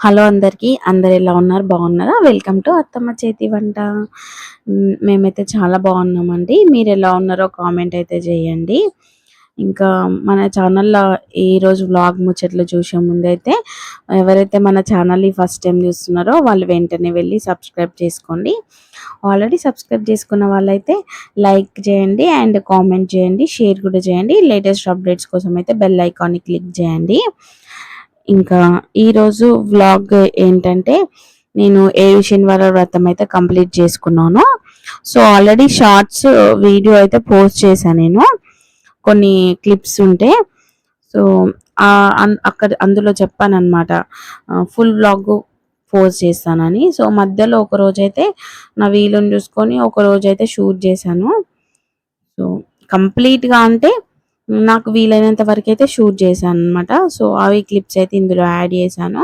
Hello అందరికీ. అందరు ఎలా ఉన్నారు? బాగున్నారా? వెల్కమ్ టు అత్తమ్మ చేతి వంట. మేమైతే చాలా బాగున్నామండి. మీరు ఎలా ఉన్నారో కామెంట్ అయితే చేయండి. ఇంకా మన ఛానల్లో ఈరోజు వ్లాగ్ ముచ్చట్లు చూసే ముందైతే ఎవరైతే మన ఛానల్ని ఫస్ట్ టైం చూస్తున్నారో వాళ్ళు వెంటనే వెళ్ళి సబ్స్క్రైబ్ చేసుకోండి. ఆల్రెడీ సబ్స్క్రైబ్ చేసుకున్న వాళ్ళైతే లైక్ చేయండి అండ్ కామెంట్ చేయండి, షేర్ కూడా చేయండి. లేటెస్ట్ అప్డేట్స్ కోసం అయితే బెల్ ఐకాన్ని క్లిక్ చేయండి. ఇంకా ఈరోజు వ్లాగ్ ఏంటంటే, నేను 7 శనివారాల వ్రతం అయితే కంప్లీట్ చేసుకున్నాను. సో ఆల్రెడీ షార్ట్స్ వీడియో అయితే పోస్ట్ చేశాను నేను, కొన్ని క్లిప్స్ ఉంటే. సో అక్కడ అందులో చెప్పాను అనమాట, ఫుల్ వ్లాగ్ పోస్ట్ చేస్తానని. సో మధ్యలో ఒక రోజైతే నా వీలుని చూసుకొని ఒక రోజైతే షూట్ చేశాను. సో కంప్లీట్గా అంటే నాకు వీలైనంత వరకు అయితే షూట్ చేశాను అనమాట. సో అవి క్లిప్స్ అయితే ఇందులో యాడ్ చేశాను.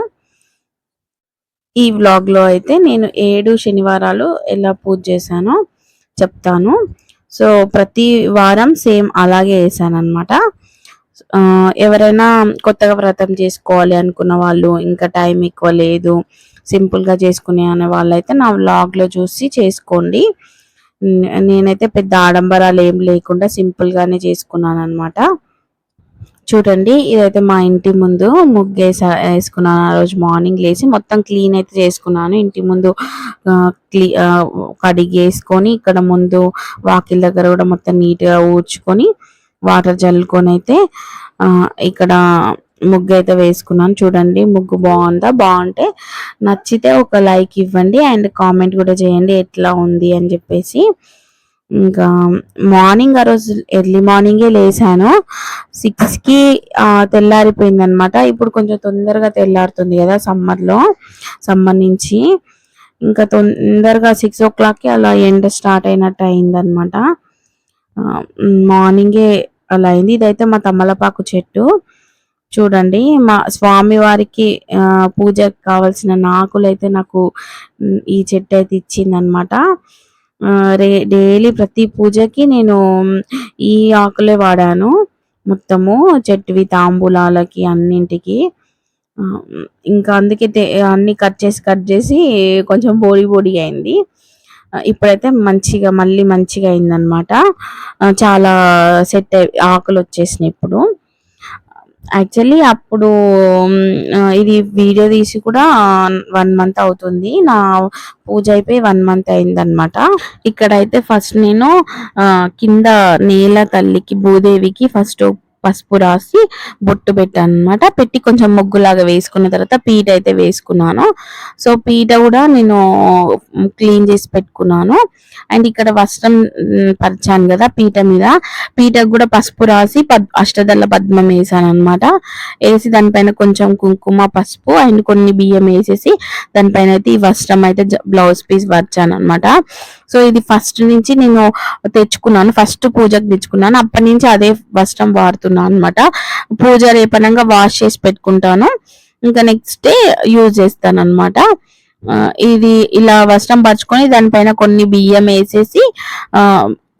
ఈ వ్లాగ్లో అయితే నేను 7 శనివారాలు ఎలా పూజ చేశానో చెప్తాను. సో ప్రతి వారం సేమ్ అలాగే వేసాను అనమాట. ఎవరైనా కొత్తగా వ్రతం చేసుకోవాలి అనుకున్న వాళ్ళు, ఇంకా టైం ఎక్కువ లేదు, సింపుల్గా చేసుకునే అనే వాళ్ళైతే నా వ్లాగ్లో చూసి చేసుకోండి. నేనైతే పెద్ద ఆడంబరాలు ఏం లేకుండా సింపుల్గానే చేసుకున్నాను అనమాట. చూడండి, ఇదైతే మా ఇంటి ముందు ముగ్గు వేసుకున్నాను. ఆ రోజు మార్నింగ్ లేచి మొత్తం క్లీన్ అయితే చేసుకున్నాను. ఇంటి ముందు కడిగేసుకొని, ఇక్కడ ముందు వాకిల్ దగ్గర కూడా మొత్తం నీట్గా ఊడ్చుకొని వాటర్ జల్లుకొని అయితే ఇక్కడ ముగ్గు అయితే వేసుకున్నాను. చూడండి ముగ్గు బాగుందా? బాగుంటే నచ్చితే ఒక లైక్ ఇవ్వండి అండ్ కామెంట్ కూడా చేయండి ఎట్లా ఉంది అని చెప్పేసి. ఇంకా మార్నింగ్ ఆ రోజు ఎర్లీ మార్నింగే లేసాను. 6కి తెల్లారిపోయింది అనమాట. ఇప్పుడు కొంచెం తొందరగా తెల్లారుతుంది కదా సమ్మర్ నుంచి. ఇంకా తొందరగా 6 o'clockకి అలా ఎండ స్టార్ట్ అయినట్టు అయిందనమాట. మార్నింగే అలా అయింది. ఇదైతే మా తమలపాకు చెట్టు. చూడండి, మా స్వామి వారికి పూజకు కావాల్సిన ఆకులు అయితే నాకు ఈ చెట్టు అయితే ఇచ్చిందనమాట. డైలీ ప్రతి పూజకి నేను ఈ ఆకులే వాడాను మొత్తము, చెట్టువి తాంబూలాలకి అన్నింటికి. ఇంకా అందుకే అన్ని కట్ చేసి కొంచెం పొడి అయింది. ఇప్పుడైతే మళ్ళీ మంచిగా అయిందనమాట. చాలా సెట్ ఆకులు వచ్చేసినాయి ఇప్పుడు. యాక్చువల్లీ అప్పుడు ఇది వీడియో తీసి కూడా 1 month అవుతుంది. నా పూజ అయిపోయి 1 month అయిందనమాట. ఇక్కడైతే ఫస్ట్ నేను కింద నేల తల్లికి భూదేవికి ఫస్ట్ పసుపు రాసి బొట్టు పెట్టాను అనమాట. పెట్టి కొంచెం ముగ్గులాగా వేసుకున్న తర్వాత పీట అయితే వేసుకున్నాను. సో పీట కూడా నేను క్లీన్ చేసి పెట్టుకున్నాను. అండ్ ఇక్కడ వస్త్రం పరిచాను కదా పీట మీద, పీటకు కూడా పసుపు రాసి అష్టదళ పద్మం వేసాను అనమాట. వేసి దానిపైన కొంచెం కుంకుమ, పసుపు అండ్ కొన్ని బియ్యం వేసేసి దానిపైన అయితే ఈ వస్త్రం అయితే బ్లౌజ్ పీస్ పరిచాను అనమాట. సో ఇది ఫస్ట్ నుంచి నేను తెచ్చుకున్నాను, ఫస్ట్ పూజకు తెచ్చుకున్నాను. అప్పటి నుంచి అదే వస్త్రం వాడుతున్నాను అనమాట. పూజ రేపనంగా వాష్ చేసి పెట్టుకుంటాను, ఇంకా నెక్స్ట్ డే యూజ్ చేస్తాను అనమాట. ఇది ఇలా వస్త్రం పరుచుకొని దానిపైన కొన్ని బియ్యం వేసేసి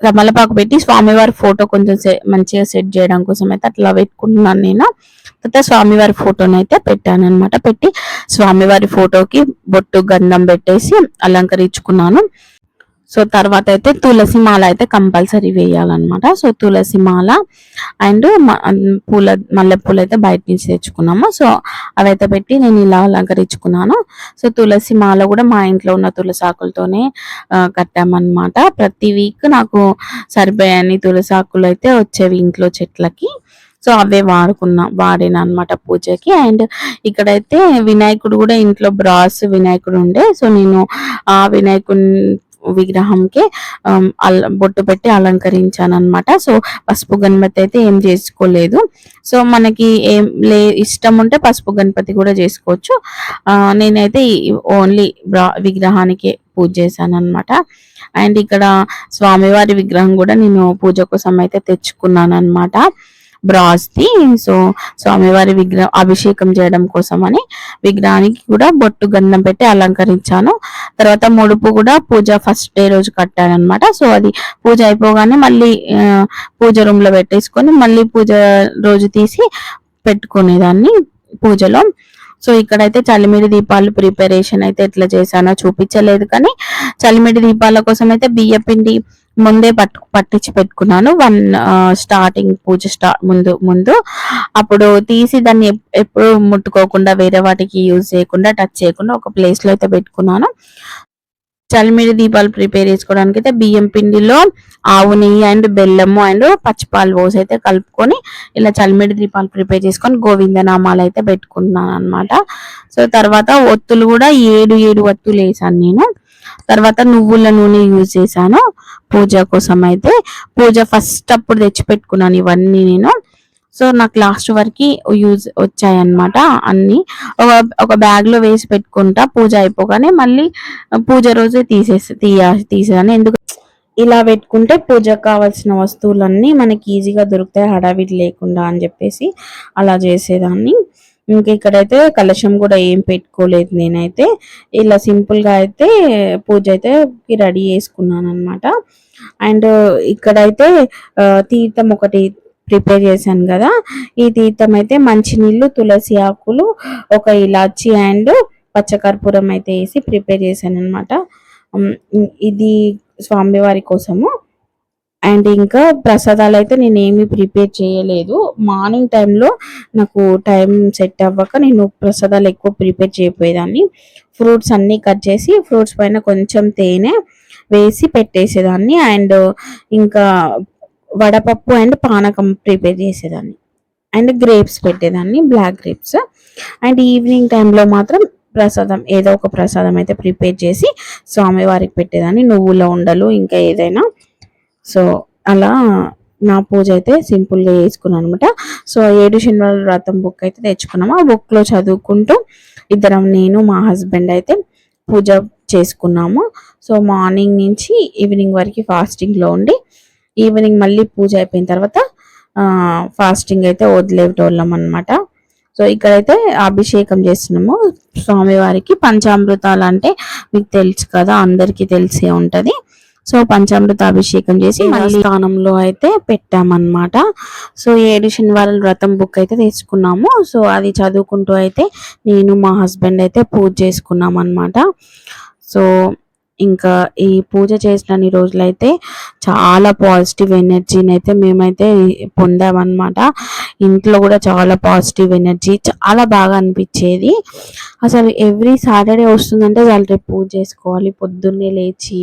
తమలపాకు పెట్టి స్వామివారి ఫోటో కొంచెం మంచిగా సెట్ చేయడం కోసం అయితే అట్లా పెట్టుకుంటున్నాను నేను. తర్వాత స్వామివారి ఫోటోని అయితే పెట్టాను అనమాట. పెట్టి స్వామివారి ఫోటోకి బొట్టు గంధం పెట్టేసి అలంకరించుకున్నాను. సో తర్వాత అయితే తులసి మాల అయితే కంపల్సరీ వేయాలన్నమాట. సో తులసి మాల అండ్ మల్లెపూలు అయితే బయట నుంచి తెచ్చుకున్నాము. సో అవైతే పెట్టి నేను ఇలా అలంకరించుకున్నాను. సో తులసి మాల కూడా మా ఇంట్లో ఉన్న తులసి ఆకులతోనే కట్టామన్నమాట. ప్రతి వీక్ నాకు సరిపోయాని తులసి ఆకులు అయితే వచ్చేవి ఇంట్లో చెట్లకి. సో అవే వాడిన అనమాట పూజకి. అండ్ ఇక్కడైతే వినాయకుడు కూడా ఇంట్లో బ్రాస్ వినాయకుడు ఉండే. సో నేను ఆ వినాయకుడి విగ్రహంకి బొట్టు పెట్టి అలంకరించాను అనమాట. సో పసుపు గణపతి అయితే ఏం చేసుకోలేదు. సో మనకి ఏం ఇష్టం ఉంటే పసుపు గణపతి కూడా చేసుకోవచ్చు. నేనైతే ఓన్లీ విగ్రహానికి పూజ చేశాను అనమాట. అండ్ ఇక్కడ స్వామివారి విగ్రహం కూడా నేను పూజ కోసం అయితే తెచ్చుకున్నాను అనమాట, బ్రాస్ది. సో స్వామివారి విగ్రహం అభిషేకం చేయడం కోసం అని విగ్రహానికి కూడా బొట్టు గంధం పెట్టి అలంకరించాను. తర్వాత ముడుపు కూడా పూజ ఫస్ట్ డే రోజు కట్టాను అనమాట. సో అది పూజ అయిపోగానే మళ్ళీ పూజ రూమ్ లో పెట్టేసుకొని మళ్ళీ పూజ రోజు తీసి పెట్టుకునేదాన్ని పూజలో. సో ఇక్కడైతే చలిమిడి దీపాలు ప్రిపరేషన్ అయితే ఎట్లా చేశానో చూపించలేదు, కానీ చలిమిడి దీపాల కోసం అయితే బియ్య పిండి ముందే పట్టించి పెట్టుకున్నాను. స్టార్టింగ్ పూజ ముందు ముందు అప్పుడు తీసి దాన్ని ఎప్పుడు ముట్టుకోకుండా, వేరే వాటికి యూజ్ చేయకుండా, టచ్ చేయకుండా ఒక ప్లేస్ లో అయితే పెట్టుకున్నాను. చలిమిడి దీపాలు ప్రిపేర్ చేసుకోవడానికి అయితే బియ్యం పిండిలో ఆవు నెయ్యి అండ్ బెల్లము అండ్ పచ్చిపాలు పోసి అయితే కలుపుకొని ఇలా చలిమిడి దీపాలు ప్రిపేర్ చేసుకొని గోవిందనామాలు అయితే పెట్టుకుంటున్నాను అనమాట. సో తర్వాత ఒత్తులు కూడా 7 ఒత్తులు వేసాను నేను. తర్వాత నువ్వుల నూనె యూజ్ చేశాను పూజ కోసం అయితే. పూజ ఫస్ట్ అప్పుడు తెచ్చి పెట్టుకున్నాను ఇవన్నీ నేను. సో నాకు లాస్ట్ వరకు యూజ్ వచ్చాయన్నమాట అన్ని. ఒక బ్యాగ్ లో వేసి పెట్టుకుంటా, పూజ అయిపోగానే మళ్ళీ పూజ రోజే తీసేదాన్ని. ఎందుకు ఇలా పెట్టుకుంటే పూజకు కావాల్సిన వస్తువులన్నీ మనకి ఈజీగా దొరుకుతాయి హడావిడి లేకుండా అని చెప్పేసి అలా చేసేదాన్ని. ఇంకా ఇక్కడైతే కలశం కూడా ఏం పెట్టుకోలేదు నేనైతే. ఇలా సింపుల్ గా అయితే పూజ అయితే రెడీ చేసుకున్నాను అనమాట. అండ్ ఇక్కడైతే తీర్థం ఒకటి ప్రిపేర్ చేశాను కదా. ఈ తీర్థం అయితే మంచినీళ్ళు, తులసి ఆకులు, ఒక ఇలాచి అండ్ పచ్చకర్పూరం అయితే వేసి ప్రిపేర్ చేశాను అనమాట. ఇది స్వామివారి కోసము. అండ్ ఇంకా ప్రసాదాలు అయితే నేను ఏమి ప్రిపేర్ చేయలేదు. మార్నింగ్ టైంలో నాకు టైం సెట్ అవ్వక నేను ప్రసాదాలు ఎక్కువ ప్రిపేర్ చేయకపోయేదాన్ని. ఫ్రూట్స్ అన్నీ కట్ చేసి ఫ్రూట్స్ పైన కొంచెం తేనె వేసి పెట్టేసేదాన్ని. అండ్ ఇంకా వడపప్పు అండ్ పానకం ప్రిపేర్ చేసేదాన్ని. అండ్ గ్రేప్స్ పెట్టేదాన్ని, బ్లాక్ గ్రేప్స్. అండ్ ఈవినింగ్ టైంలో మాత్రం ప్రసాదం, ఏదో ఒక ప్రసాదం అయితే ప్రిపేర్ చేసి స్వామివారికి పెట్టేదాన్ని, నువ్వుల ఉండలు ఇంకా ఏదైనా. సో అలా నా పూజ అయితే సింపుల్గా చేసుకున్నాను అనమాట. సో 7 శనివారాల వ్రతం బుక్ అయితే తెచ్చుకున్నాము. ఆ బుక్లో చదువుకుంటూ ఇద్దరం, నేను మా హస్బెండ్ అయితే పూజ చేసుకున్నాము. సో మార్నింగ్ నుంచి ఈవినింగ్ వరకు ఫాస్టింగ్లో ఉండి ఈవినింగ్ మళ్ళీ పూజ అయిపోయిన తర్వాత ఫాస్టింగ్ అయితే వదిలేటోళ్ళం అనమాట. సో ఇక్కడైతే అభిషేకం చేస్తున్నాము స్వామివారికి. పంచామృతాలు అంటే మీకు తెలుసు కదా, అందరికీ తెలిసే ఉంటది. సో పంచామృత అభిషేకం చేసి మళ్ళీ స్థానంలో అయితే పెట్టామన్నమాట. సో 7 శనివారాల వ్రతం బుక్ అయితే తెచ్చుకున్నాము. సో అది చదువుకుంటూ అయితే నేను మా హస్బెండ్ అయితే పూజ చేసుకున్నాం అనమాట. సో ఇంకా ఈ పూజ చేసిన రోజులైతే చాలా పాజిటివ్ ఎనర్జీని అయితే మేమైతే పొందామన్నమాట. ఇంట్లో కూడా చాలా పాజిటివ్ ఎనర్జీ, చాలా బాగా అనిపించేది. అసలు ఎవ్రీ సాటర్డే వస్తుందంటే చాలు రేపు పూజ చేసుకోవాలి, పొద్దున్నే లేచి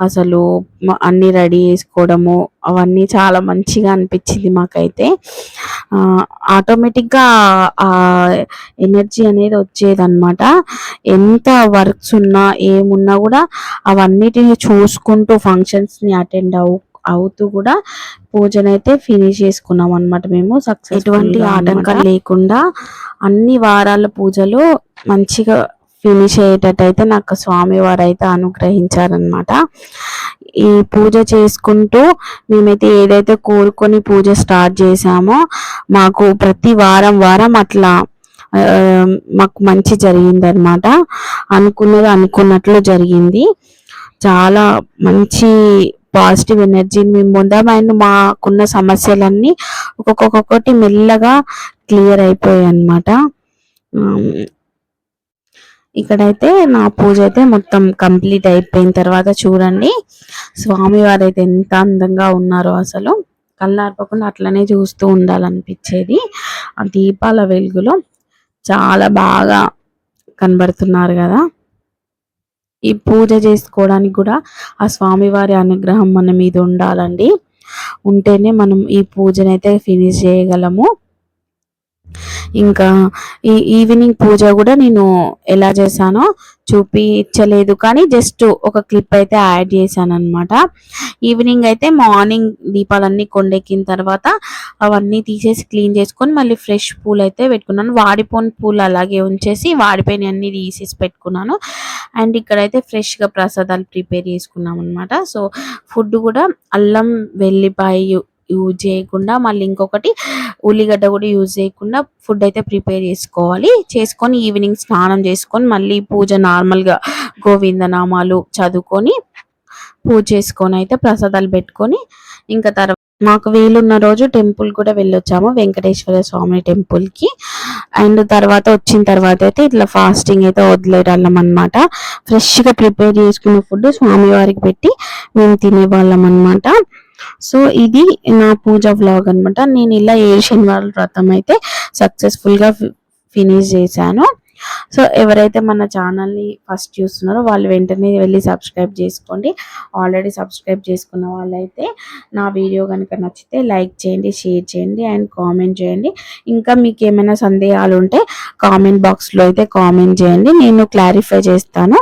అసలు అన్నీ రెడీ చేసుకోవడము అవన్నీ చాలా మంచిగా అనిపించింది మాకైతే. ఆటోమేటిక్గా ఆ ఎనర్జీ అనేది వచ్చేదన్నమాట. ఎంత వర్క్స్ ఉన్నా ఏమున్నా కూడా అవన్నిటిని చూసుకుంటూ ఫంక్షన్స్ని అటెండ్ అవుతూ కూడా పూజనైతే ఫినిష్ చేసుకున్నాం అనమాట మేము. ఎటువంటి ఆటంకాలు లేకుండా అన్ని వారాల పూజలు మంచిగా ఫినిష్ అయ్యేటట్టయితే నాకు స్వామివారు అయితే అనుగ్రహించారనమాట. ఈ పూజ చేసుకుంటూ మేమైతే ఏదైతే కోరుకొని పూజ స్టార్ట్ చేసామో మాకు ప్రతి వారం అట్లా మాకు మంచి జరిగింది అనమాట. అనుకున్నది అనుకున్నట్లు జరిగింది. చాలా మంచి పాజిటివ్ ఎనర్జీని మేము పొందాం. అండ్ మాకున్న సమస్యలన్నీ ఒక్కొక్కటి మెల్లగా క్లియర్ అయిపోయాయి అన్నమాట. ఇక్కడైతే నా పూజ అయితే మొత్తం కంప్లీట్ అయిపోయిన తర్వాత చూడండి స్వామివారు అయితే ఎంత అందంగా ఉన్నారో, అసలు కళ్ళార్పకుండా అట్లనే చూస్తూ ఉండాలనిపించేది. ఆ దీపాల వెలుగులో చాలా బాగా కనబడుతున్నారు కదా. ఈ పూజ చేసుకోవడానికి కూడా ఆ స్వామివారి అనుగ్రహం మన మీద ఉండాలండి. ఉంటేనే మనం ఈ పూజనైతే ఫినిష్ చేయగలము. ఇంకా ఈ ఈవినింగ్ పూజ కూడా నేను ఎలా చేశానో చూపించలేదు, కానీ జస్ట్ ఒక క్లిప్ అయితే యాడ్ చేశాను అనమాట. ఈవినింగ్ అయితే మార్నింగ్ దీపాలన్నీ కొండెక్కిన తర్వాత అవన్నీ తీసేసి క్లీన్ చేసుకొని మళ్ళీ ఫ్రెష్ పూలు అయితే పెట్టుకున్నాను. వాడిపోయిన పూలు అలాగే ఉంచేసి వాడిపోయిన అన్ని తీసేసి పెట్టుకున్నాను. అండ్ ఇక్కడైతే ఫ్రెష్గా ప్రసాదాలు ప్రిపేర్ చేసుకున్నాం అనమాట. సో ఫుడ్ కూడా అల్లం వెల్లిపాయ యూజ్ చేయకుండా, మళ్ళీ ఇంకొకటి ఉల్లిగడ్డ కూడా యూజ్ చేయకుండా ఫుడ్ అయితే ప్రిపేర్ చేసుకొని ఈవినింగ్ స్నానం చేసుకొని మళ్ళీ పూజ నార్మల్గా గోవిందనామాలు చదువుకొని పూజ చేసుకొని అయితే ప్రసాదాలు పెట్టుకొని ఇంకా తర్వాత మాకు వీలున్న రోజు టెంపుల్ కూడా వెళ్ళొచ్చాము, వెంకటేశ్వర స్వామి టెంపుల్కి. అండ్ తర్వాత వచ్చిన తర్వాత అయితే ఇట్లా ఫాస్టింగ్ అయితే వదిలేయడం అనమాట. ఫ్రెష్గా ప్రిపేర్ చేసుకున్న ఫుడ్ స్వామివారికి పెట్టి మేము తినేవాళ్ళం అనమాట. సో ఇది నా పూజ వ్లాగ్ అనమాట. నేను ఇలా 7 శనివారాల వ్రతం అయితే సక్సెస్ఫుల్గా ఫినిష్ చేశాను. సో ఎవరైతే మన ఛానల్ని ఫస్ట్ చూస్తున్నారో వాళ్ళు వెంటనే వెళ్ళి సబ్స్క్రైబ్ చేసుకోండి. ఆల్రెడీ సబ్స్క్రైబ్ చేసుకున్న వాళ్ళైతే నా వీడియో కనుక నచ్చితే లైక్ చేయండి, షేర్ చేయండి అండ్ కామెంట్ చేయండి. ఇంకా మీకు ఏమైనా సందేహాలు ఉంటే కామెంట్ బాక్స్లో అయితే కామెంట్ చేయండి, నేను క్లారిఫై చేస్తాను.